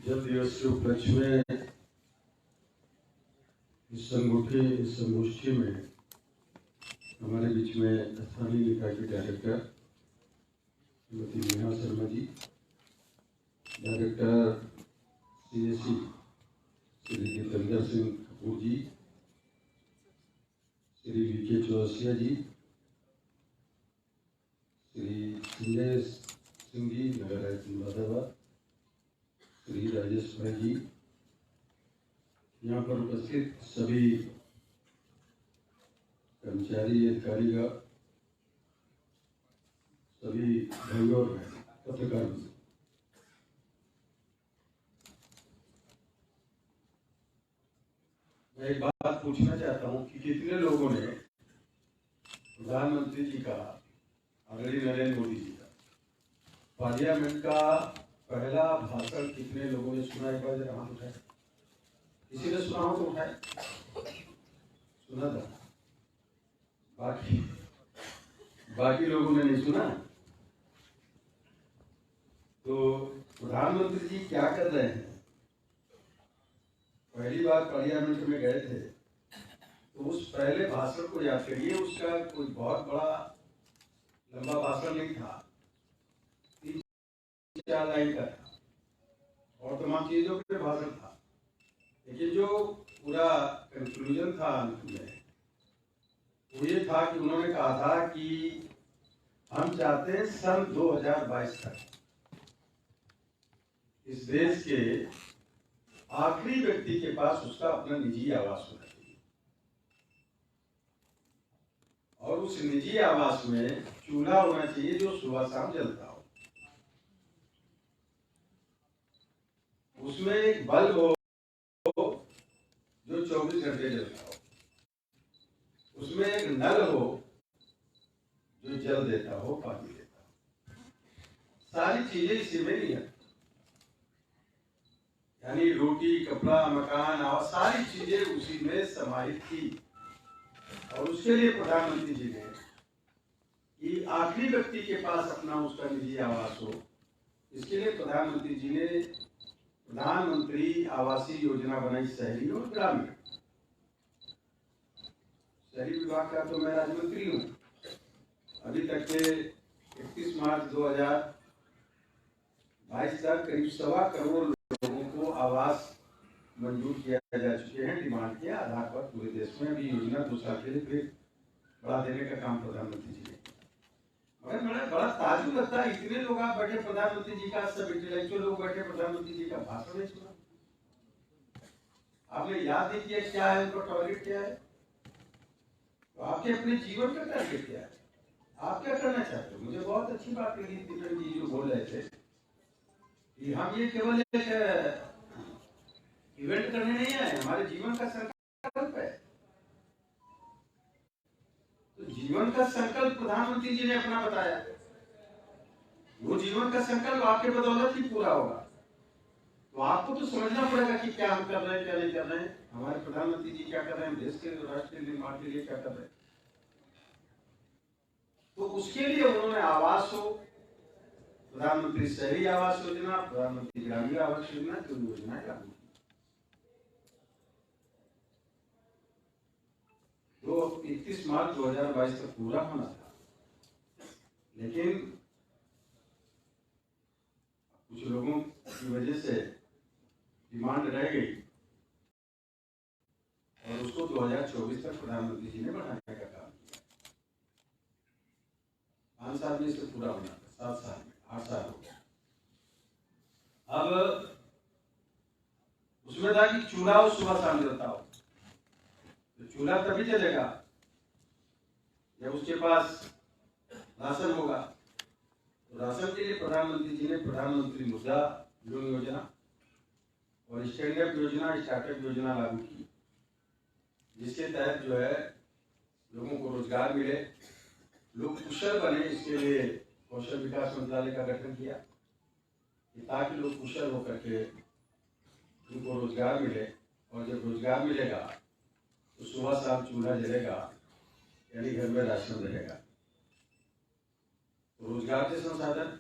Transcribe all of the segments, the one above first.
जल दिवस के उपलक्ष्य में इस संगोष्ठी में हमारे बीच में स्थानीय निकाय के director Shrimati Neha Sharma ji, director CSE Shri Jitendra Singh Kapoor जी, श्री VK चौरसिया जी, श्री संजय सिंह जी नगर आयुक्त मुरादाबाद, श्री राजेश भाई जी, यहाँ पर उपस्थित सभी कर्मचारी अधिकारीगण, सभी भाइयों और पत्रकार, मैं एक बात पूछना चाहता हूँ कि कितने लोगों ने प्रधानमंत्री जी का, आदरणीय नरेंद्र मोदी जी का पार्लियामेंट का पहला भाषण कितने लोगों ने सुना? एक बार जरा हाथ उठाए। किसी ने सुना हो तो उठाए। सुना था, बाकी लोगों ने नहीं सुना। तो प्रधानमंत्री जी क्या कर रहे हैं? पहली बार पार्लियामेंट में गए थे तो उस पहले भाषण को याद करिए। उसका कोई बहुत बड़ा लंबा भाषण नहीं था, 3-4 लाइन का था और तमाम चीजों पे भाषण था। लेकिन जो पूरा कंक्लूजन था अंत में वो ये था कि उन्होंने कहा था कि हम चाहते हैं सन 2022 तक इस देश के आखिरी व्यक्ति के पास उसका अपना निजी आवास होना चाहिए और उस निजी आवास में चूल्हा होना चाहिए जो सुबह शाम जलता हो, उसमें एक बल्ब हो जो 24 घंटे जलता हो, उसमें एक नल हो जो जल देता हो, पानी देता हो। सारी चीजें इसी में नहीं है, यानी रोटी, कपड़ा, मकान और सारी चीजें उसी में समाहित थी। और उसके लिए प्रधानमंत्री जी ने कि आखिरी व्यक्ति के पास अपना उसका निजी आवास हो, इसके लिए प्रधानमंत्री जी ने प्रधानमंत्री आवासीय योजना बनाई, शहरी और ग्रामीण। शहरी विभाग का तो मैं राज्य मंत्री हूँ। अभी तक के 31 मार्च 2022 तक करीब 1.25 करोड़ लोगों को आवास मंजूर किया जा चुके हैं डिमांड के आधार पर पूरे देश में। अभी योजना 2 साल के लिए फिर बढ़ा देने का काम प्रधानमंत्री जी ने। मगर बड़ा ताजुब लगता है, इतने लोग आप बैठे, प्रधानमंत्री जी का, सब इंटेलेक्चुअल लोग बैठे, प्रधानमंत्री जी का भाषण नहीं सुना। आपने याद नहीं किया क्या है उनका टारगेट क्या है, तो आपके अपने जीवन का टारगेट क्या है, आप क्या करना चाहते हो? मुझे बहुत अच्छी बात लगी किरण जी जो बोल रहे थे कि हम ये केवल एक इवेंट करने नहीं आए, हमारे जीवन का संकल्प है। तो जीवन का संकल्प प्रधानमंत्री जी ने अपना बताया, वो जीवन का संकल्प आपके बदौलत ही पूरा होगा। तो आपको तो समझना पड़ेगा कि क्या हम कर रहे हैं, क्या नहीं कर रहे हैं, हमारे प्रधानमंत्री जी क्या कर रहे हैं, देश के राष्ट्र के निर्माण के लिए क्या कर रहे हैं। तो उसके लिए उन्होंने आवास हो, प्रधानमंत्री शहरी आवास योजना, प्रधानमंत्री ग्रामीण आवास योजना, जो योजनाएं लागू की। जो 31 मार्च 2022 तक पूरा होना था, लेकिन कुछ लोगों की वजह से डिमांड रह गई और उसको 2024 तक प्रधानमंत्री जी ने बढ़ाने का काम किया। 5 साल में इसे पूरा होना था, 7 साल में, 8 साल हो गया। अब उसमें था कि चूल्हा हो सुबह शाम जलता हो, तो चूल्हा तभी चलेगा जब उसके पास राशन होगा। तो राशन के लिए प्रधानमंत्री जी ने प्रधानमंत्री मुद्रा लोन योजना और स्टैंड अप योजना, स्टार्टअप योजना लागू की, जिसके तहत जो है लोगों को रोजगार मिले, लोग कुशल बने। इसके लिए कौशल विकास मंत्रालय का गठन किया कि ताकि लोग कुशल होकर के उनको रोजगार मिले, और जब रोजगार मिलेगा तो सुबह शाम चूल्हा जलेगा, यानी घर में राशन रहेगा। तो रोजगार के संसाधन।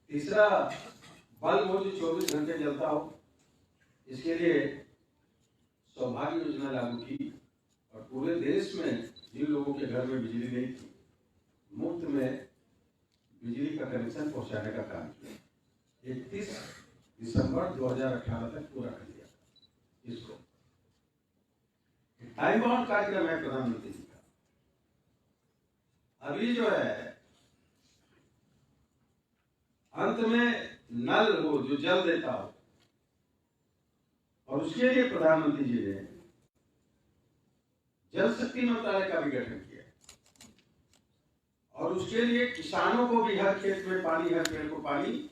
तीसरा बल्ब हो जो 24 घंटे जलता हो, इसके लिए सौभाग्य योजना लागू की और पूरे देश में जिन लोगों के घर में बिजली नहीं थी, मुफ्त में बिजली का कनेक्शन पहुंचाने का काम किया। 31 दिसंबर 2018 तक पूरा कर दिया इसको। टाइम बाउंड कार्यक्रम है प्रधानमंत्री जी का। अभी जो है अंत में नल हो जो जल देता हो, और उसके लिए प्रधानमंत्री जी ने जल शक्ति मंत्रालय का भी गठन किया और उसके लिए किसानों को भी हर खेत में पानी, हर पेड़ को पानी,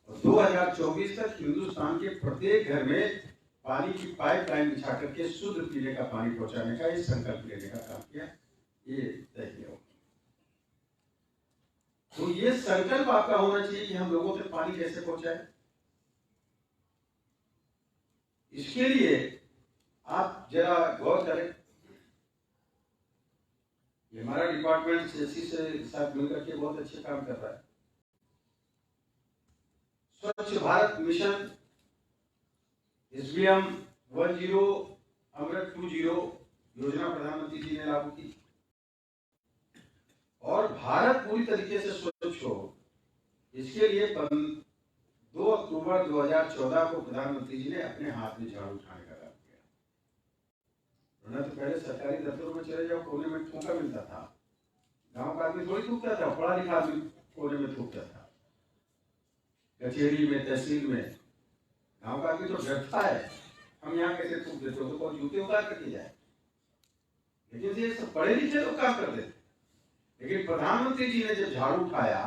और 2024 तक हिंदुस्तान के प्रत्येक घर में पानी की पाइपलाइन बिछा करके शुद्ध पीने का पानी पहुंचाने का ये संकल्प लेने का काम किया, ये तय किया। तो ये संकल्प आपका होना चाहिए कि हम लोगों तक पानी कैसे पहुंचाए। इसके लिए आप जरा गौर करें। ये हमारा डिपार्टमेंट सीएससी से साथ मिलकर के बहुत अच्छे काम कर रहा है। स्वच्छ भारत मिशन SBM 10 अमृत 20 योजना प्रधानमंत्री जी ने लागू की और भारत पूरी तरीके से स्वच्छ हो, इसके लिए 2 अक्टूबर 2014 को प्रधानमंत्री जी ने अपने हाथ में झाड़ू उठाने का काम किया। वरना तो पहले सरकारी दफ्तरों में चले जाओ, कोने में थूका मिलता था। गांव का आदमी थोड़ी थूकता था, पढ़ा लिखा आदमी कोने में थूकता था। कचहरी में, तहसील में गांव का आदमी तो डरता है, हम यहाँ कैसे थूक देते हो, तो कौन जूते उतार करके जाए। लेकिन ये सब पढ़े लिखे लोग काम कर देते। लेकिन प्रधानमंत्री जी ने जब झाड़ू उठाया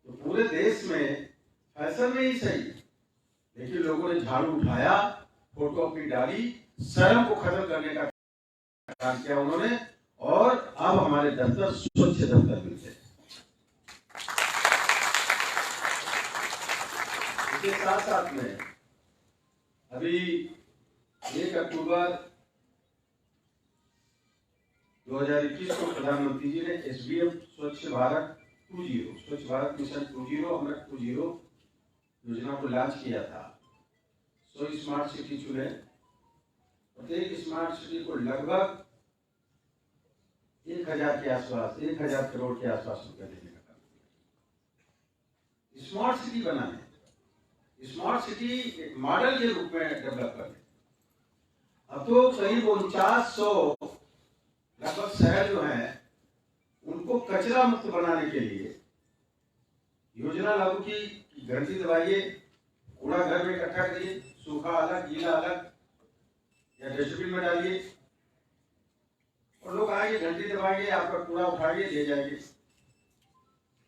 तो पूरे देश में फैशन में ही सही, लेकिन लोगों ने झाड़ू उठाया, फोटो अपनी डाली, शर्म को खत्म करने का काम किया उन्होंने, और अब हमारे दफ्तर स्वच्छ दफ्तर मिलते हैं। इसके साथ साथ में अभी 1 अक्टूबर 2021 को प्रधानमंत्री जी ने SBM स्वच्छ भारत 20 स्वच्छ भारत मिशन 20 अमृत 20 योजना को लॉन्च किया था। 100 स्मार्ट सिटी चुने, प्रत्येक स्मार्ट सिटी को लगभग 1000 के आसपास, 1000 करोड़ के आसपास रुपया देने का काम किया। स्मार्ट सिटी बनाने, स्मार्ट सिटी एक मॉडल के रूप में डेवलप करने। अब तो करीब 4900 लगभग शहर जो हैं उनको कचरा मुक्त बनाने के लिए योजना लागू की। घंटी दबाइए, कूड़ा घर में इकट्ठा करिए, सूखा अलग, गीला अलग, या डस्टबिन में डालिए, और लोग आएंगे, घंटी दबाएंगे, आपका कूड़ा उठाएंगे, ले जाएंगे,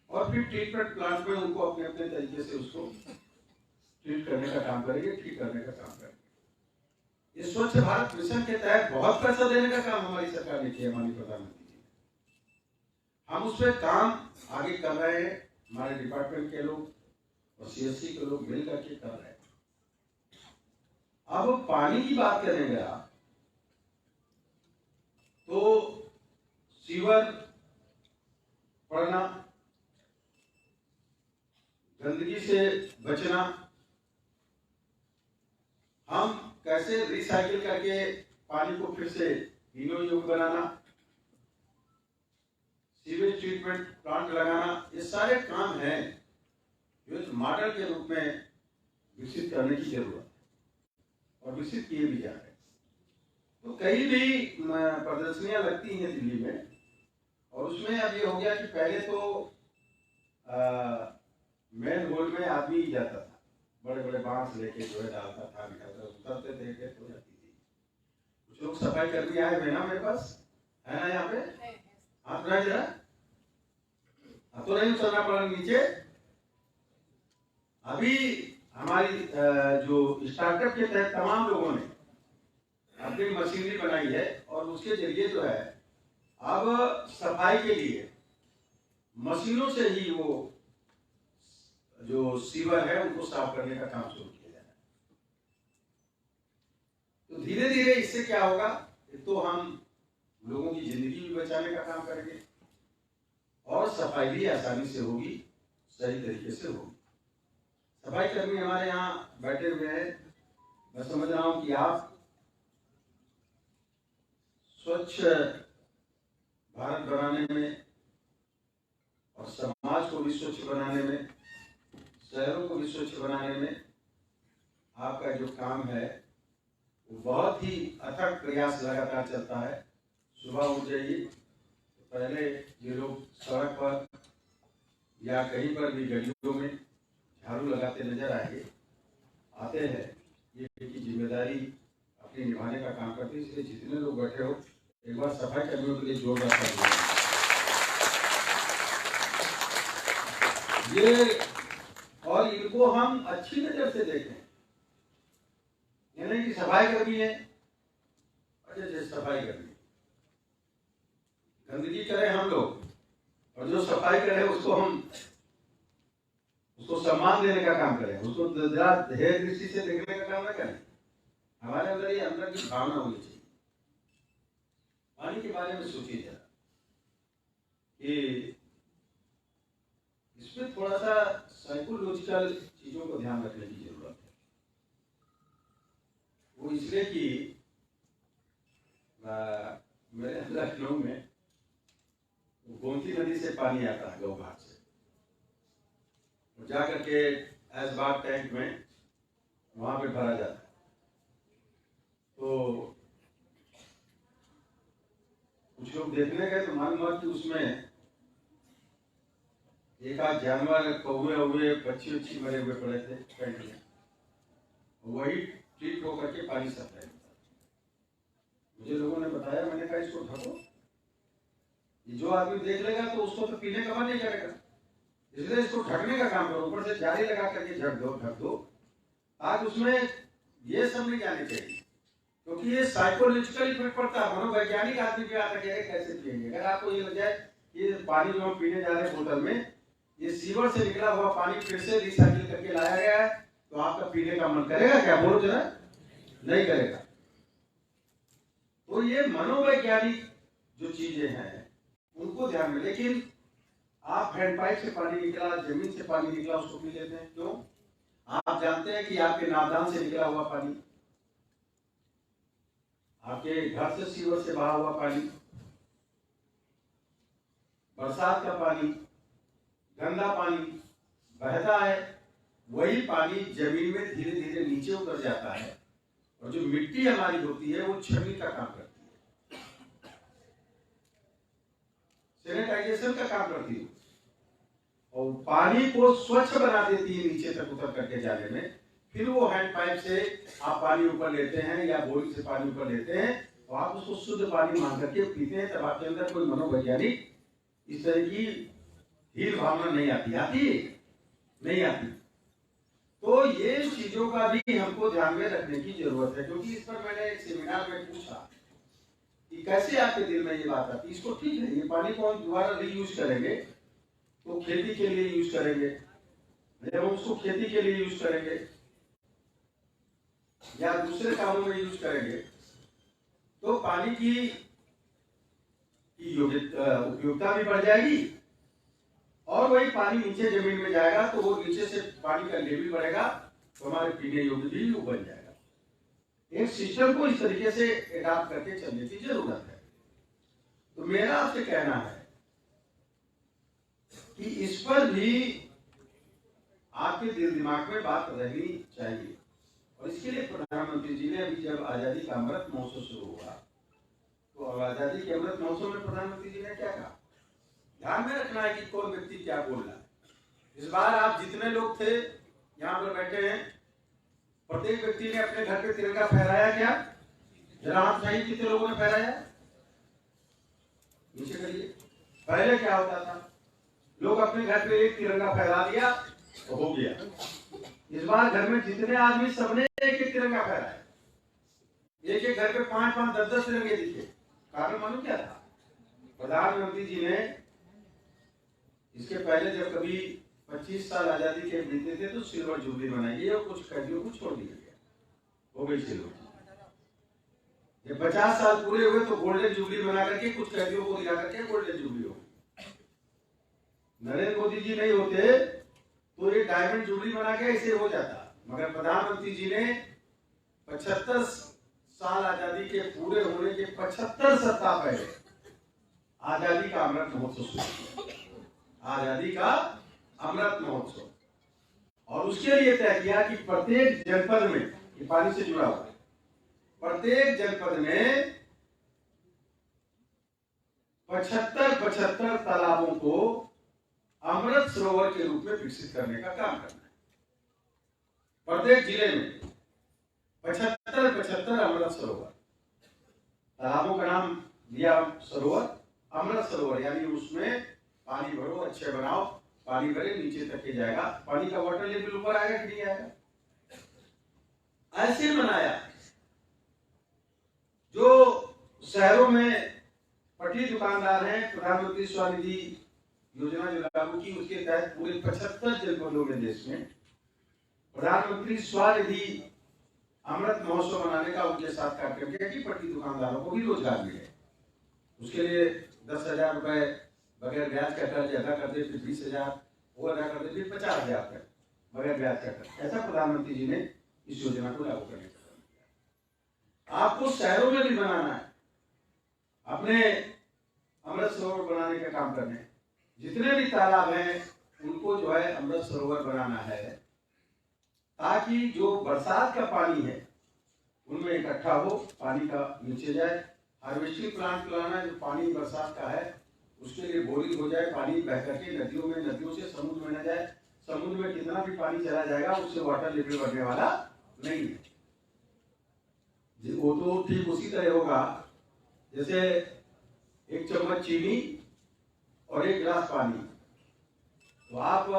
और फिर ट्रीटमेंट प्लांट में उनको अपने अपने तरीके से उसको ट्रीट करने का काम करेंगे, ठीक करने का काम करेंगे। ये स्वच्छ भारत मिशन के तहत बहुत पैसा देने का काम हमारी सरकार ने किया, माननीय प्रधानमंत्री जी। हम उस पर काम आगे कर रहे हैं, हमारे डिपार्टमेंट के लोग और CSC के लोग मिल करके कर रहे हैं। अब पानी की बात करेंगे आप, तो सीवर पड़ना, गंदगी से बचना, हम कैसे रिसाइकिल करके पानी को फिर से पीने योग्य बनाना, सीवेज ट्रीटमेंट प्लांट लगाना, ये सारे काम हैं जो इस मॉडल के रूप में विकसित करने की जरूरत है और विकसित किए भी जा रहे हैं। तो कई भी प्रदर्शनियां लगती हैं दिल्ली में, और उसमें अब ये हो गया कि पहले तो मेन होल में आदमी ही जाता था, बड़े बड़े बांस लेके जो है डालता था, उतरते थे, डेथ हो जाती थी। कुछ लोग सफाई कर्मी आए हुए ना मेरे पास, है ना यहाँ पे, हाथ उठाए जरा। अब तो नहीं उतरना पड़ा नीचे। अभी हमारी जो स्टार्टअप के तहत तमाम लोगों ने अपनी मशीनरी बनाई है, और उसके जरिए जो है अब सफाई के लिए मशीनों से ही वो जो सीवर है उनको साफ करने का काम शुरू किया जा रहा है। तो धीरे धीरे इससे क्या होगा, तो हम लोगों की जिंदगी भी बचाने का काम करेंगे और सफाई भी आसानी से होगी, सही तरीके से होगी। सफाई कर्मी हमारे यहाँ बैठे हुए हैं। मैं समझ रहा हूं कि आप स्वच्छ भारत बनाने में और समाज को भी स्वच्छ बनाने में, शहरों को भी स्वच्छ बनाने में आपका जो काम है वो बहुत ही अथक प्रयास लगातार चलता है। सुबह उठ जाइए तो पहले ये लोग सड़क पर या कहीं पर भी गलियों में झाड़ू लगाते नजर आते हैं। ये की जिम्मेदारी अपनी निभाने का काम करते हैं। इसलिए जितने लोग बैठे हो एक बार सफाई कर्मियों के लिए जोरदार तालियां। ये और इनको हम अच्छी नजर से देखें, यानी कि सफाई कर्मी है, अच्छा सफाई कर्मी, गंदगी करें हम लोग और जो सफाई करे उसको सम्मान देने का काम करें, उसको ध्येय दृष्टि से देखने का काम न करें। हमारे अंदर ये अंदर की भावना होनी चाहिए। पानी के बारे में सोचिए जरा कि इसमें थोड़ा सा साइकोलॉजिकल चीजों को ध्यान रखने की जरूरत है। वो इसलिए कि मेरे लखनऊ में गोमती नदी से पानी आता है गौघाट से, जाकर के ऐसबाग टैंक में वहां पे भरा जाता है। तो कुछ लोग देखने गए तो मालूम हुआ कि उसमें एक आध जानवर, कौवे हुए, पक्षी उच्छी मरे हुए पड़े थे टैंक में, वही ट्रीट होकर के पानी सप्लाई होता है। मुझे लोगों ने बताया, मैंने कहा इसको ढको, जो आदमी देख लेगा तो उसको तो पीने का मन नहीं करेगा, इसलिए इसको ढकने का काम करो, ऊपर से जाली लगा करके ढक दो। आज उसमें ये सब नहीं जाने चाहिए, क्योंकि ये साइकोलॉजिकल इफेक्ट पड़ता है। मनोवैज्ञानिक आदमी भी आकर के कैसे पिएंगे। अगर आपको ये लग जाए ये पानी जो हम पीने जा रहे हैं बोतल में, ये सीवर से निकला हुआ पानी फिर से रिसाइकिल करके लाया गया है, तो आपका पीने का मन करेगा क्या? बोलो जरा, नहीं करेगा। तो ये मनोवैज्ञानिक जो चीजें हैं उनको ध्यान में, लेकिन आप हैंडपाइप से पानी निकला, जमीन से पानी निकला, उसको पी लेते हैं। क्यों? आप जानते हैं कि आपके नादान से निकला हुआ पानी, आपके घर से सीवर से बहा हुआ पानी, बरसात का पानी, गंदा पानी बहता है, वही पानी जमीन में धीरे धीरे नीचे उतर जाता है और जो मिट्टी हमारी होती है वो छलनी का काम करती है, सैनिटाइजेशन का काम करती है और पानी को स्वच्छ बना देती है नीचे तक उतर करके जाने में। फिर वो हैंड पाइप से आप पानी ऊपर लेते हैं या बोरिंग से पानी ऊपर लेते हैं तो आप उसको शुद्ध पानी मान करके पीते हैं। तब आपके अंदर कोई मनोवैज्ञानिक इस तरह की हीन भावना नहीं आती नहीं आती। तो ये चीजों का भी हमको ध्यान में रखने की जरूरत है, क्योंकि इस पर मैंने एक सेमिनार में पूछा कि कैसे आपके दिल में ये बात आती। इसको ठीक है, ये पानी को हम दोबारा रीयूज करेंगे तो खेती के लिए यूज करेंगे, जब हम उसको खेती के लिए यूज करेंगे या दूसरे कामों में यूज करेंगे तो पानी की उपयोगिता भी बढ़ जाएगी और वही पानी नीचे जमीन में जाएगा तो वो नीचे से पानी का लेवल बढ़ेगा तो हमारे पीने योग्य भी वो बन जाएगा। एक सिस्टम को इस तरीके से एडाप्ट करके चलने की जरूरत है। तो मेरा आपसे कहना है कि इस पर भी आपके दिल दिमाग में बात रहनी चाहिए। और इसके लिए प्रधानमंत्री जी ने अभी जब आजादी का अमृत महोत्सव शुरू हुआ तो आजादी के अमृत महोत्सव में प्रधानमंत्री जी ने क्या कहा, ध्यान में रखना है कि कौन व्यक्ति क्या बोल रहा है। इस बार आप जितने लोग थे यहाँ पर बैठे हैं, प्रत्येक व्यक्ति ने अपने घर पे तिरंगा फहराया क्या? जरा हाथ उठाइए, कितने लोगों ने फहराया? नीचे करिए। पहले क्या होता था, लोग अपने घर पे एक तिरंगा फहरा दिया तो हो गया। इस बार घर में जितने आदमी सबने एक एक तिरंगा फहराया, एक एक घर पे 5-5, 10-10 तिरंगे दिखे। कारण मालूम क्या था? प्रधानमंत्री जी ने इसके पहले जब कभी 25 साल आजादी के बीते थे तो सिल्वर जुबली मनाई और कुछ कैदियों को छोड़ दिया गया, हो गई सिल्वर। जब 50 साल पूरे हुए तो गोल्डन जुबली बना करके कुछ कैदियों को दिला करके गोल्डन जुबली हो गई। नरेंद्र मोदी जी नहीं होते तो ये डायमंड ज्वेलरी बना के ऐसे हो जाता। मगर प्रधानमंत्री जी ने 75 साल आजादी के पूरे होने के 75 सप्ताह पहले आजादी का अमृत महोत्सव शुरू किया। आजादी का अमृत महोत्सव, और उसके लिए तय किया कि प्रत्येक जनपद में, ये पानी से जुड़ा हुआ है, प्रत्येक जनपद में 75 तालाबों को अमृत सरोवर के रूप में विकसित करने का काम करना है। प्रत्येक जिले में 75 अमृत सरोवर, तालाबों का नाम दिया सरोवर, अमृत सरोवर, यानी उसमें पानी भरो, अच्छे बनाओ, पानी भरे नीचे तक के जाएगा, पानी का वाटर लेवल ऊपर आएगा कि नहीं आएगा। ऐसे बनाया। जो शहरों में पटरी दुकानदार हैं, प्रधानमंत्री स्वनिधि योजना जो लागू की, उसके तहत पूरे 75 जनपदों में देश में प्रधानमंत्री स्वनिधि अमृत महोत्सव मनाने का उनके साथ कार्यक्रम किया कि पटरी दुकानदारों को भी रोजगार मिले। उसके लिए 10,000 रुपए बगैर ब्याज का कर्ज अदा करते, फिर 20,000 वो अदा करते, फिर 50,000 तक बगैर ब्याज का कर्ज। ऐसा प्रधानमंत्री जी ने इस योजना को लागू करने का काम किया। आपको शहरों में भी बनाना है, अपने अमृत सरोवर बनाने का काम करने। जितने भी तालाब हैं उनको जो है अमृत सरोवर बनाना है, ताकि जो बरसात का पानी है उनमें इकट्ठा हो, पानी का नीचे जाए। हार्वेस्टिंग प्लांट लगाना, जो पानी बरसात का है उसके लिए बोरिंग हो जाए, पानी बह करके नदियों में, नदियों से समुद्र में न जाए। समुद्र में कितना भी पानी चला जाएगा उससे वाटर लेवल बढ़ने वाला नहीं है। वो तो ठीक उसी तरह होगा जैसे एक चम्मच चीनी और एक गिलास पानी, तो आप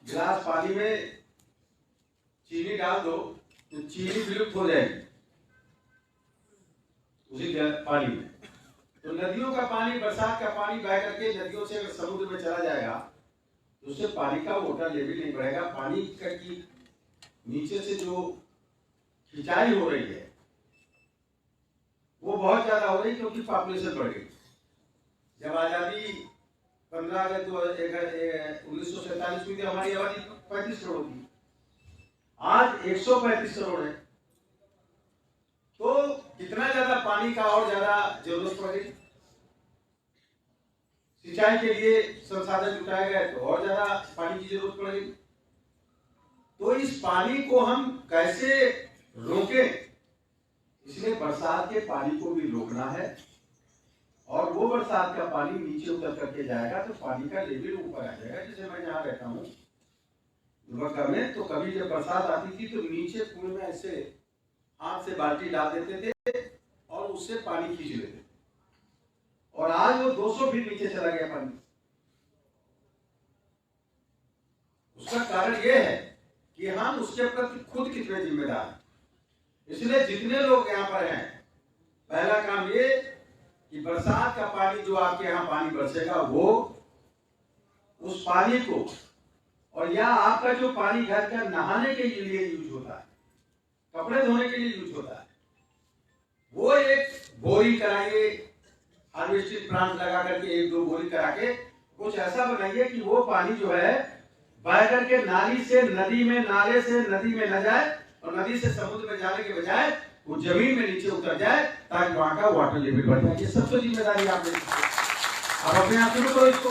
गिलास पानी में चीनी डाल दो तो चीनी विलुप्त हो जाएगी उसी पानी में। तो नदियों का पानी, बरसात का पानी बह करके नदियों से अगर समुद्र में चला जाएगा तो उससे पानी का वाटर लेवल नहीं बढ़ेगा। पानी की नीचे से जो खिंचाई हो रही है वो बहुत ज्यादा हो रही, क्योंकि पॉपुलेशन बढ़ गई। जब आजादी 15 अगस्त 1947 हुई थी, हमारी आबादी 35 करोड़ थी, आज 135 करोड़ है। तो कितना ज्यादा पानी का और ज्यादा जरूरत पड़ गई। सिंचाई के लिए संसाधन जुटाए गए तो और ज्यादा पानी की जरूरत पड़ गई। तो इस पानी को हम कैसे रोकें, इसलिए बरसात के पानी को भी रोकना है, और वो बरसात का पानी नीचे उतर करके जाएगा तो पानी का लेवल ऊपर आ जाएगा। जैसे मैं यहाँ रहता हूँ दुबक्का में, तो कभी जब बरसात आती थी तो नीचे कुएं में ऐसे हाथ से बाल्टी डाल देते थे और उससे पानी खींच लेते थे, और आज वो 200 फीट नीचे चला गया पानी। उसका कारण यह है कि हम उसके प्रति खुद कितने जिम्मेदार हैं। इसलिए जितने लोग यहाँ पर हैं, पहला काम ये कि बरसात का पानी जो आपके यहाँ पानी बरसेगा वो उस पानी को, और या आपका जो पानी घर का नहाने के लिए यूज होता है, कपड़े धोने के लिए यूज होता है, वो एक बोरिंग कराइए, हार्वेस्टिंग प्लांट लगा करके 1-2 बोरिंग करा के कुछ ऐसा बनाइए कि वो पानी जो है बह करके नाली से नदी में, नाले से नदी में न जाए, और नदी से समुद्र में जाने के बजाय वो जमीन में नीचे उतर जाए, ताकि वहां का वाटर लेवल बढ़ जाए। ये सब तो जिम्मेदारी आप अपने यहाँ शुरू करो इसको।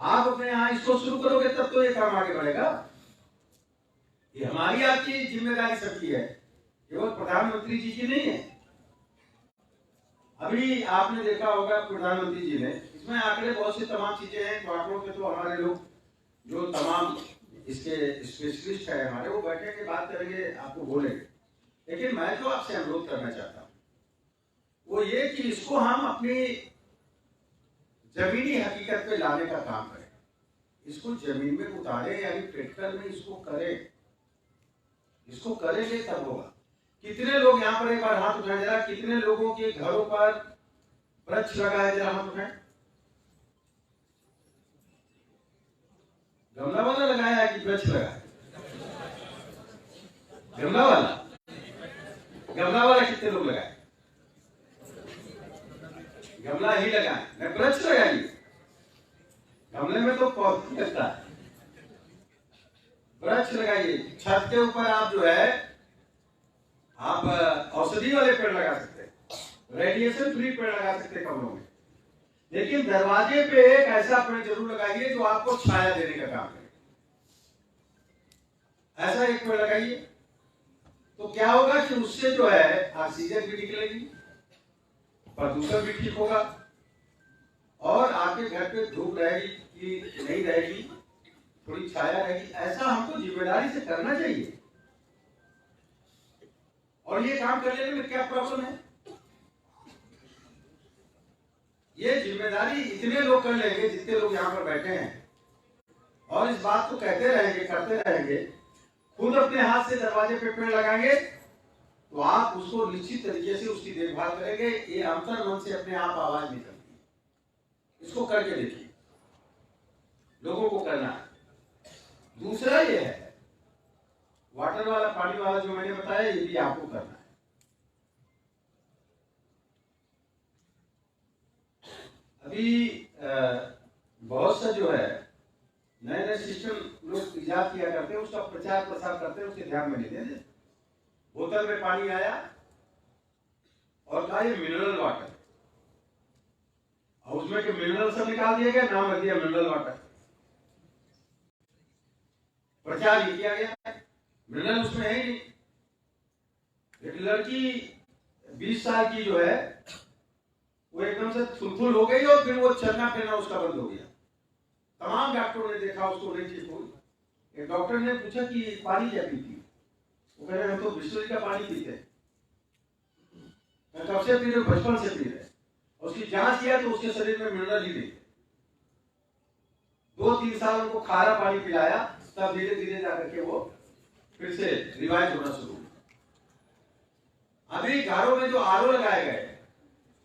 आप अपने यहाँ इसको शुरू करोगे तब तो ये काम आगे बढ़ेगा। ये हमारी आपकी जिम्मेदारी सबकी है, केवल प्रधानमंत्री जी की नहीं है। अभी आपने देखा होगा प्रधानमंत्री जी ने, इसमें आंकड़े बहुत सी तमाम चीजें हैं, तो आंकड़ों पे तो हमारे लोग जो तमाम इसके स्पेशलिस्ट है हमारे, वो बैठेंगे, बात करेंगे, आपको बोलेंगे। लेकिन मैं जो आपसे अनुरोध करना चाहता हूं वो ये कि इसको हम अपनी जमीनी हकीकत पे लाने का काम करें, इसको जमीन में उतारें, यानी प्रैक्टिकल में इसको करें। इसको करेंगे तब होगा। कितने लोग यहाँ पर, एक बार हाथ उठाए जरा, कितने लोगों के घरों पर वृक्ष लगा है, जरा हाथ उठाएं। गमला वाला लगाया है कि वृक्ष लगा है? गमला वाला, गमला वाला कितने लोग लगाए? गमला ही लगाए, वृक्ष लगाइए। गमले में तो पौधा लगता है, वृक्ष लगाइए। छत के ऊपर आप जो है आप औषधि वाले पेड़ लगा सकते हैं, रेडिएशन फ्री पेड़ लगा सकते हैं कमरों में। लेकिन दरवाजे पे एक ऐसा पेड़ जरूर लगाइए जो आपको छाया देने का काम करे। ऐसा एक पेड़ लगाइए, तो क्या होगा कि उससे जो है ऑक्सीजन भी निकलेगी, प्रदूषण भी ठीक होगा, और आपके घर पे धूप रहेगी कि नहीं रहेगी, थोड़ी छाया रहेगी। ऐसा हमको जिम्मेदारी से करना चाहिए। और ये काम करने में क्या प्रॉब्लम है? ये जिम्मेदारी इतने लोग कर लेंगे जितने लोग यहाँ पर बैठे हैं, और इस बात को कहते रहेंगे, करते रहेंगे, खुद अपने हाथ से दरवाजे पे पेड़ लगाएंगे, तो आप उसको निश्चित तरीके से उसकी देखभाल करेंगे। ये अंतर मन से अपने आप आवाज निकलती है। इसको करके देखिए, लोगों को करना है। दूसरा ये है वाटर वाला, पानी वाला जो मैंने बताया, ये भी आपको करना है। अभी बहुत सा जो है नए नए सिस्टम लोग इजाद किया करते हैं, उसका प्रचार प्रसार करते हैं, उसके ध्यान में नहीं देते। बोतल में पानी आया और कहा ये मिनरल वाटर, और उसमें के मिनरल सब निकाल दिया गया, नाम रख दिया मिनरल वाटर। प्रचार ये किया गया, मिनरल उसमें है ही नहीं। एक लड़की 20 साल की जो है वो एकदम से थुलथुल हो गई, और फिर वो चलना फिरना उसका बंद हो गया। तमाम डॉक्टरों ने देखा, उसको नहीं ठीक हुई। एक डॉक्टर ने पूछा कि पानी क्या पीती? वो कह रहे हम तो बिस्लरी का पानी पीते हैं। मैं कब से पी रहे? बचपन से पी रहे। उसकी जांच किया तो उसके शरीर में मिनरल ही नहीं। 2-3 साल उनको खारा पानी पिलाया, तब धीरे धीरे जाकर के वो फिर से रिवाइज होना शुरू हुआ। अभी घरों में जो आरओ लगाए गए,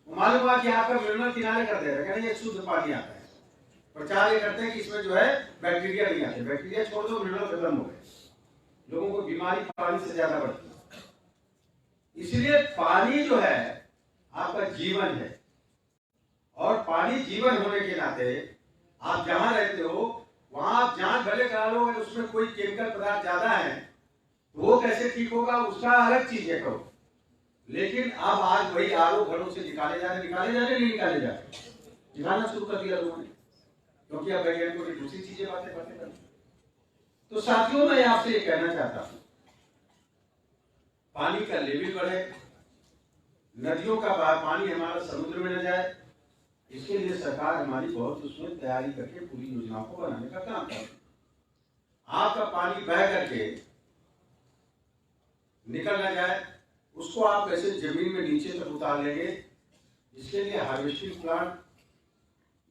मालूम हुआ कि आपका मिनरल किनारे कर दे रहे हैं, ये शुद्ध पानी आता है। प्रचार ये करते हैं कि इसमें जो है बैक्टीरिया नहीं आते। बैक्टीरिया छोड़ दो, मिनरल खत्म हो गए। लोगों को बीमारी पानी से ज्यादा बढ़ती है। इसलिए पानी जो है आपका जीवन है, और पानी जीवन होने के नाते आप जहां रहते हो वहां आप जांच भले करा लो, अगर उसमें कोई केमिकल पदार्थ ज्यादा है तो वो कैसे ठीक होगा, उसका अलग चीज है करो। लेकिन अब आज वही आरओ घरों से निकाले जा रहे, नहीं निकाले जा रहे, निकालना शुरू कर दिया लोगों ने, क्योंकि अब वैज्ञानिकों ने दूसरी चीजें बातें करते करते। तो साथियों, मैं आपसे ये कहना चाहता हूं, पानी का लेवल बढ़े, नदियों का पानी हमारा समुद्र में न जाए, इसके लिए सरकार हमारी बहुत उसमें तैयारी करके पूरी योजनाओं को बनाने का काम करती है। आपका पानी बह करके निकल न जाए, उसको आप कैसे जमीन में नीचे तक उतार लेंगे, इसके लिए हार्वेस्टिंग प्लांट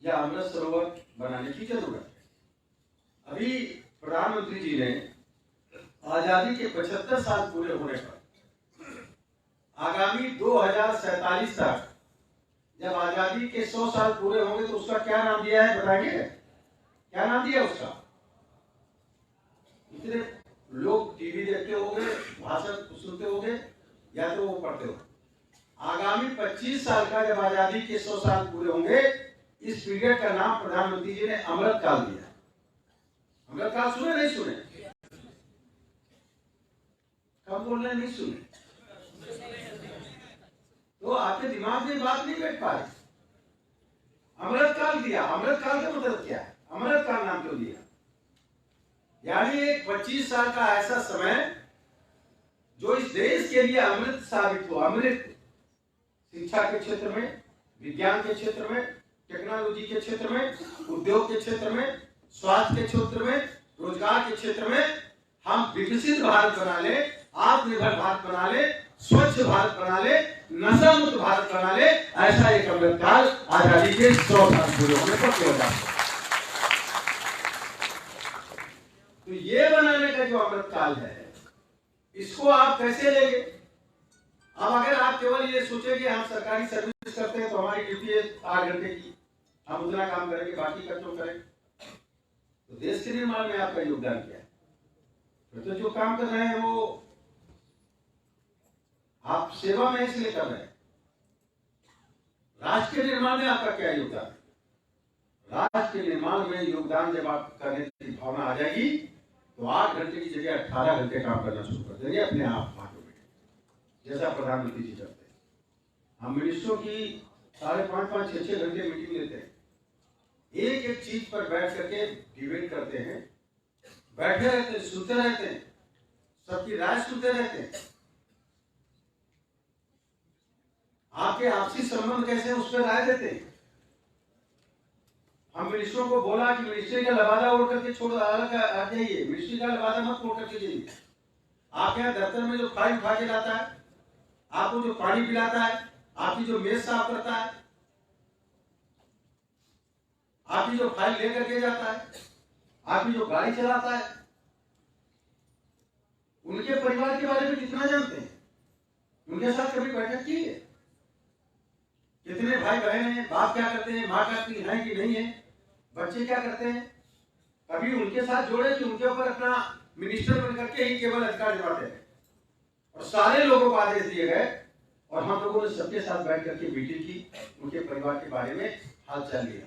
या अमृत सरोवर बनाने की जरूरत है। अभी प्रधानमंत्री जी ने आजादी के 75 साल पूरे होने पर आगामी 2047 तक, जब आजादी के 100 साल पूरे होंगे, तो उसका क्या नाम दिया है बताइए? क्या नाम दिया उसका? इतने लोग टीवी देखते होंगे, भाषण सुनते होंगे, या तो वो पढ़ते हो। आगामी 25 साल का जब आजादी के 100 साल पूरे होंगे, इस पीरियड का नाम प्रधानमंत्री जी ने अमृत काल दिया। अमृत काल सुने नहीं सुने? कब बोल रहे नहीं सुने? तो आपके दिमाग में बात नहीं बैठ पा रही। अमृत काल दिया। अमृत काल का मतलब क्या है? अमृत काल नाम क्यों दिया? यानी एक 25 साल का ऐसा समय जो इस देश के लिए अमृत साबित हो। अमृत शिक्षा के क्षेत्र में, विज्ञान के क्षेत्र में, टेक्नोलॉजी के क्षेत्र में, उद्योग के क्षेत्र में, स्वास्थ्य के क्षेत्र में, रोजगार के क्षेत्र में हम विकसित भारत बना ले, आत्मनिर्भर भारत बना ले, स्वच्छ भारत बना ले, नशा मुक्त भारत बना ले। ऐसा एक अमृत काल आजादी के 100 साल पूरे होने पर किया जाता है। तो ये बनाने का जो अमृत काल है, इसको आप कैसे लेंगे? अब अगर आप केवल ये सोचे कि हम सरकारी सर्विस करते हैं तो हमारी ड्यूटी है 8 घंटे की, हम उतना काम करेंगे, बाकी का क्यों करें? तो देश के निर्माण में आपका योगदान क्या है? तो जो काम कर रहे हैं वो आप सेवा में इसलिए कर रहे हैं। राष्ट्र के निर्माण में आपका क्या योगदान है? राष्ट्र के निर्माण में योगदान जब आप करने की भावना आ जाएगी तो 8 घंटे की जगह 18 घंटे काम करना शुरू कर देंगे अपने आप ऑटोमेटिक, जैसा प्रधानमंत्री जी करते हैं। हम मिनिस्टरों की 5.5, 6 घंटे मीटिंग लेते हैं, एक एक चीज पर बैठ करके डिबेट करते हैं, बैठे रहते हैं, सुनते रहते हैं, सबकी राय सुनते रहते हैं। आपके आपसी संबंध कैसे उस पर राय देते हैं। हम मिनिस्टरों को बोला कि मिनिस्ट्री का लबादा ओढ़ करके छोड़ आ जाइए, मिनिस्ट्री का लबादा मत ओढ़ करके जाइए। आप यहाँ दफ्तर में जो फाइल उठा के लाता है, आपको जो पानी पिलाता है, आपकी जो मेज साफ करता है, आपकी जो फाइल लेकर के जाता है, आपकी जो गाड़ी चलाता है, उनके परिवार के बारे में कितना जानते हैं? उनके साथ कभी बैठक की है? कितने भाई बहन हैं, बाप क्या करते हैं, माँ करती है कि नहीं है, बच्चे क्या करते हैं? कभी उनके साथ जोड़े कि उनके ऊपर अपना मिनिस्टर बन करके ही केवल अधिकार जमाते हैं और सारे लोगों को आदेश दिए गए और हम लोगों ने सबके साथ बैठ करके मीटिंग की, उनके परिवार के बारे में हाल चाल लिया।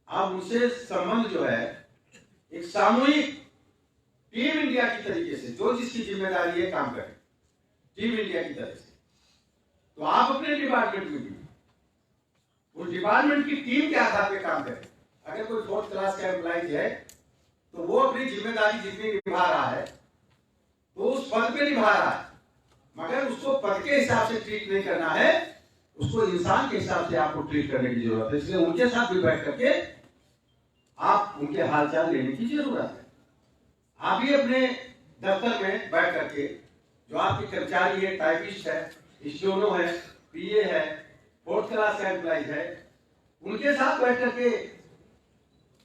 अब उनसे संबंध जो है एक सामूहिक टीम इंडिया की तरीके से, जो जिसकी जिम्मेदारी है काम करे, टीम इंडिया की तरह से। तो आप अपने डिपार्टमेंट में भी उस डिपार्टमेंट की टीम के आधार पे काम करें। अगर कोई 4th क्लास का एम्प्लॉय है तो वो अपनी जिम्मेदारी जितनी निभा रहा है तो उस पद पे निभा रहा है, मगर उसको पद के हिसाब से ट्रीट नहीं करना है, उसको इंसान के हिसाब से आपको ट्रीट करने की जरूरत है। इसलिए उनके साथ भी बैठ करके आप उनके हालचाल लेने की जरूरत है। आप भी अपने दफ्तर में बैठ करके जो आपके कर्मचारी है, टाइपिस्ट है, स्टोनो है, पीए है, 4th क्लास का एम्प्लॉय है, उनके साथ बैठ करके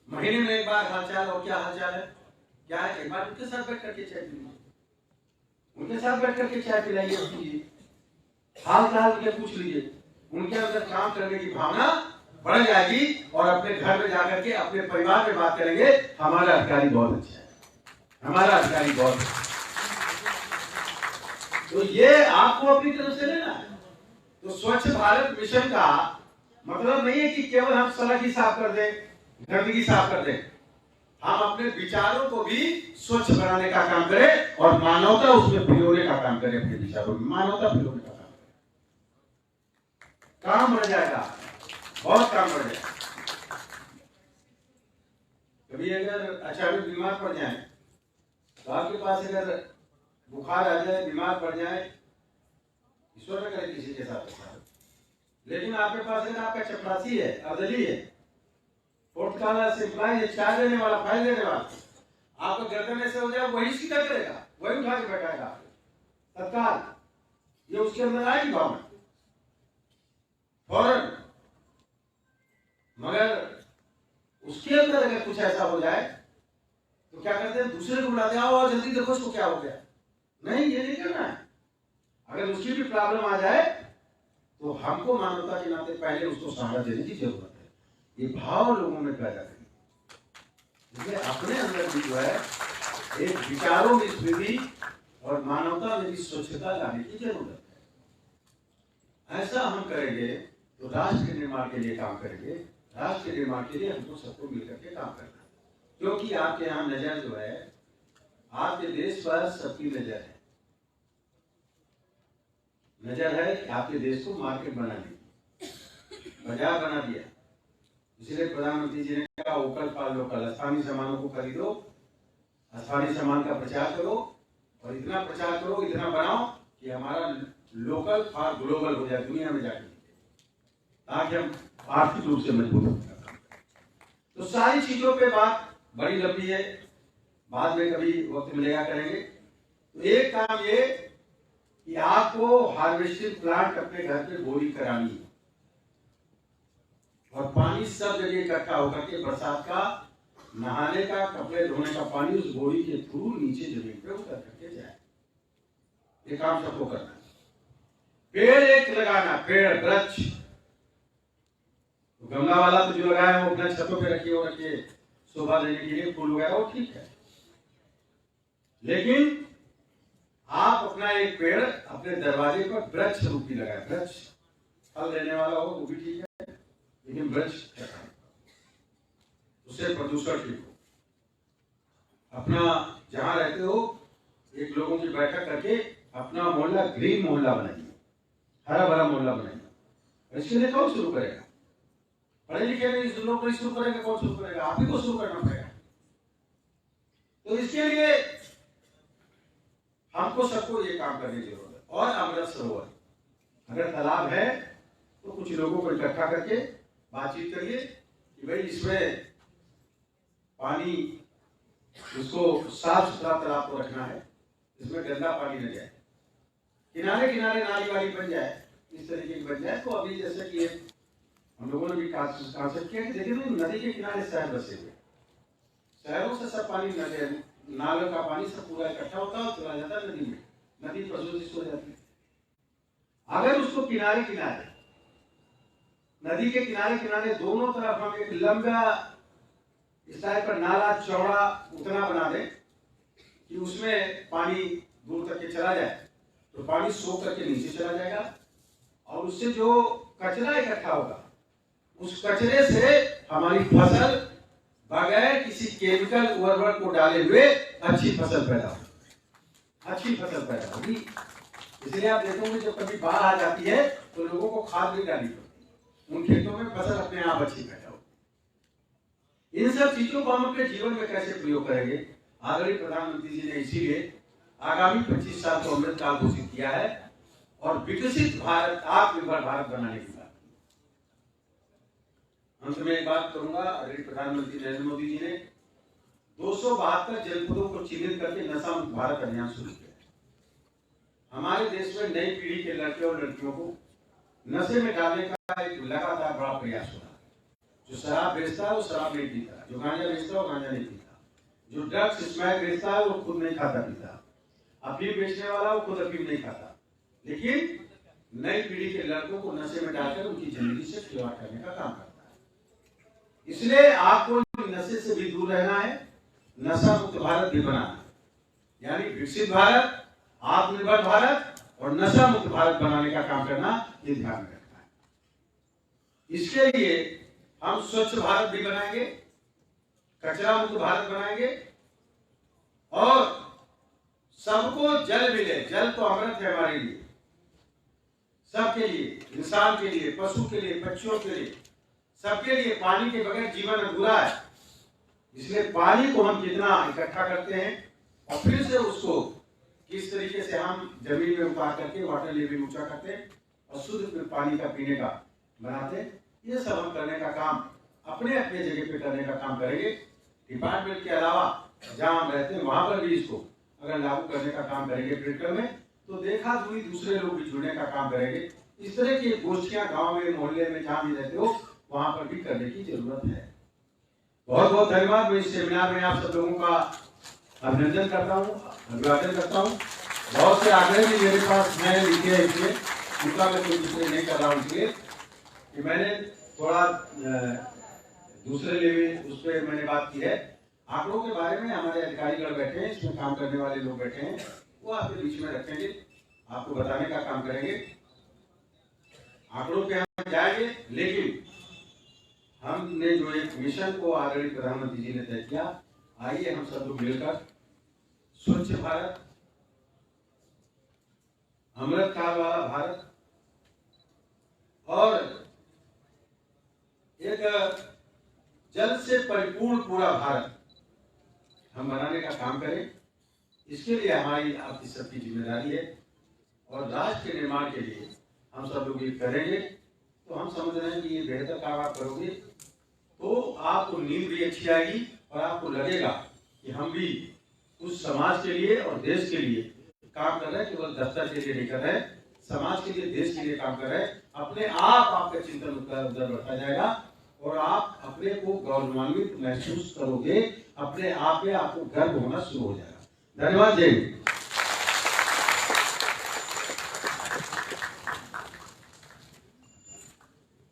महीने में एक बार हालचाल, और क्या हालचाल है, क्या है, एक बार उनके साथ बैठ करके चाय पी लीजिए, उनके साथ बैठ करके चाय पिलाइए, पीजिए, हाल चाल उनके पूछ लीजिए। उनके अंदर काम करने की भावना बढ़ जाएगी और अपने घर में जाकर के अपने परिवार में बात करेंगे, हमारा अधिकारी बहुत अच्छा है, हमारा अधिकारी बहुत अच्छा है। तो ये आपको अपनी तरफ से लेना है। तो स्वच्छ भारत मिशन का मतलब नहीं है कि केवल हम सड़क ही साफ कर दें, गंदगी साफ कर दें। हम अपने विचारों को भी स्वच्छ बनाने का काम करें और मानवता उसमें पिरोने का काम करें। अपने विचारों में मानवता पिरोने का काम करें। काम बढ़ जाएगा, बहुत काम बढ़ जाएगा। कभी अगर अचानक बीमार पड़ जाए तो आपके पास अगर बुखार आ जाए, बीमार पड़ जाए, ईश्वर न करे किसी के साथ, लेकिन आपके पास अगर आपका चपरासी है, अर्दली है, 4th क्लास एम्प्लॉय है, चाय देने वाला, फाइल देने वाला, आपको गर्दन ऐसे हो जाए, वही सीधा करेगा, वही उठा के बैठाएगा तत्काल। ये उसके अंदर आएगी भावना फौरन। मगर उसके अंदर अगर कुछ ऐसा हो जाए तो क्या करते हैं, दूसरे को बुलाते हैं, आओ जल्दी देखो उसको क्या हो गया। नहीं, ये नहीं करना है। अगर उसकी भी प्रॉब्लम आ जाए तो हमको मानवता के नाते पहले उसको सहारा देने की जरूरत है। ये भाव लोगों में पैदा करें, इसलिए अपने अंदर भी जो है एक विचारों में स्मृति और मानवता में भी स्वच्छता लाने की जरूरत है। ऐसा हम करेंगे तो राष्ट्र के निर्माण के लिए काम करेंगे। राष्ट्र के निर्माण के लिए हमको सबको मिलकर के काम करना है, क्योंकि आपके यहाँ नजर जो है, आपके देश पर सबकी नजर है। नजर है कि आपके देश को मार्केट बना दी, बाजार बना दिया। इसलिए प्रधानमंत्री जी ने कहा वोकल फॉर लोकल, स्थानीय सामानों को खरीदो, स्थानीय सामान का प्रचार करो और इतना प्रचार करो, इतना बनाओ कि हमारा लोकल फॉर ग्लोबल हो जाए, दुनिया में जाके, ताकि हम आर्थिक रूप से मजबूत हो सकें। तो सारी चीजों पे बात बड़ी लंबी है, बाद में कभी वक्त मिलेगा करेंगे। तो एक काम ये कि आपको हार्वेस्टिंग प्लांट अपने घर पे बोरिंग करानी है और पानी सब जगह इकट्ठा होकर के बरसात का, नहाने का, कपड़े धोने का पानी उस बोरी के थ्रू नीचे जमीन पे उतर करके जाए। ये काम सबको करना है। पेड़ एक लगाना, पेड़, वृक्ष, तो गमला वाला तो जो लगाया वो अपने छतों पे रखिए और रखिए, शोभा देने के लिए फूल वगैरह, वो ठीक है, लेकिन आप अपना एक पेड़ अपने दरवाजे पर वृक्ष रूपी लगाए। वृक्ष फल देने वाला हो वो भी ठीक है, लेकिन वृक्ष उससे प्रदूषण ठीक हो। अपना जहां रहते हो एक लोगों की बैठक करके अपना मोहल्ला ग्रीन मोहल्ला बनाइए, हरा भरा मोहल्ला बनाइए। इसके लिए कौन शुरू करेगा? पढ़े लिखे नहीं लोग नहीं शुरू करेंगे, कौन शुरू करेगा? आप ही को शुरू करना पड़ेगा। तो इसके लिए हमको सबको ये काम करने की जरूरत है। और अमृत सरोवर अगर तालाब है तो कुछ लोगों को इकट्ठा करके बातचीत करिए कि भाई इसमें पानी उसको साफ सुथरा तालाब को रखना है, इसमें गंदा पानी न जाए, किनारे किनारे नाली वाली बन जाए, इस तरीके की बन जाए। तो अभी जैसे कि हम लोगों ने भी कॉन्सेप्ट किया कि देखिए नदी के किनारे शहर बसे हुए, शहरों से सब पानी नालों का पानी सब पूरा इकट्ठा होता है और चला जाता है नदी में, नदी प्रदूषित हो जाती है। अगर उसको किनारे किनारे नदी के किनारे किनारे दोनों तरफ हम एक लंबा इस टाइप का नाला चौड़ा उतना बना दें कि उसमें पानी दूर तक के चला जाए, तो पानी सोख करके नीचे चला जाएगा और उससे जो कचरा इकट्ठा होगा उस कचरे से हमारी फसल बगैर किसी केमिकल उर्वरक को डाले हुए अच्छी फसल पैदा होगी, अच्छी फसल पैदा होगी। इसलिए आप देखोगे जब कभी बाढ़ आ जाती है तो लोगों को खाद भी डालनी पड़ती है, उन खेतों में फसल अपने आप अच्छी पैदा होगी। इन सब चीजों को हम अपने जीवन में कैसे प्रयोग करेंगे? आदरणीय प्रधानमंत्री जी ने इसीलिए आगामी 25 साल को अमृत काल घोषित किया है और विकसित भारत, आत्मनिर्भर भारत बनाने की बात। अंत में एक बात करूंगा, आदरणीय प्रधानमंत्री नरेंद्र मोदी जी ने 272 जनपदों को चिन्हित करके नशा मुक्त भारत अभियान शुरू किया। हमारे देश में नई पीढ़ी के लड़के और लड़कियों को नशे में डालने का एक लगातार बड़ा प्रयास हो रहा है। जो शराब बेचता है वो शराब नहीं पीता, जो गांजा बेचता है वो गांजा नहीं पीता, जो ड्रग्स स्मैक बेचता है वो खुद नहीं खाता पीता, अफीम बेचने वाला वो खुद अफीम नहीं खाता। लेकिन नई पीढ़ी के लड़कों को नशे में डालकर उनकी जिंदगी से खिलवाड़ करने का काम करता है। इसलिए आपको नशे से भी दूर रहना है, नशा मुक्त भारत भी बनाना है, यानी विकसित भारत, आत्मनिर्भर भारत और नशा मुक्त भारत बनाने का काम करना, ये ध्यान में रखना है। इसके लिए हम स्वच्छ भारत भी बनाएंगे, कचरा मुक्त भारत बनाएंगे और सबको जल मिले। जल तो अमृत है हमारे लिए, सबके लिए, इंसान के लिए, पशु के लिए, पक्षियों के लिए, सबके लिए। पानी के बगैर जीवन अधूरा है। इसलिए पानी को हम कितना इकट्ठा करते हैं और फिर से उसको किस तरीके से हम जमीन में उतार करके वाटर लेवल ऊंचा करते हैं और शुद्ध पानी का पीने का बनाते हैं, ये सब हम करने का काम अपने अपने जगह पे करने का काम करेंगे। डिपार्टमेंट के अलावा जहां हम रहते हैं वहां पर भी इसको अगर लागू करने का काम करेंगे प्रैक्टिकल में, तो देखा दुई दूसरे लोग भी जुड़ने का काम करेंगे। इस तरह की गोष्ठियां गांव में, मोहल्ले में जहां भी रहते हो वहां पर भी करने की जरूरत है। बहुत बहुत धन्यवाद। मैं इस सेमिनार में आप सब लोगों का अभिनंदन करता हूँ, अभिवादन करता हूँ। बहुत से आग्रह भी मेरे पास मैंने लिखे हैं, इसलिए उनका मैं कोई दूसरे नहीं कर रहा हूँ, इसलिए कि मैंने थोड़ा दूसरे लेवल उस पर मैंने बात की है। आंकड़ों के बारे में हमारे अधिकारीगण बैठे हैं, इसमें काम करने वाले लोग बैठे हैं, वो आपके बीच में रखेंगे, आपको बताने का काम करेंगे। आंकड़ों पे हम जाएंगे, लेकिन हमने जो एक मिशन को आदरणीय प्रधानमंत्री जी ने तय किया, आइए हम सब लोग मिलकर स्वच्छ भारत, अमृत काल वाला भारत और एक जल से परिपूर्ण पूरा भारत हम बनाने का काम करें। इसके लिए हमारी आपकी सबकी जिम्मेदारी है और राष्ट्र के निर्माण के लिए हम सब लोग ये करेंगे। तो हम समझ रहे हैं कि ये बेहतर काम आप करोगे तो आपको नींद भी अच्छी आएगी और आपको लगेगा कि हम भी उस समाज के लिए और देश के लिए काम कर रहे हैं, केवल दफ्तर के लिए नहीं कर रहे हैं, समाज के लिए, देश के लिए काम कर रहे हैं। अपने आप आपका चिंतन उधर बढ़ता जाएगा और आप अपने को गौरवान्वित महसूस करोगे, अपने आप में आपको गर्व होना शुरू हो जाएगा। धन्यवाद। जय हिंद।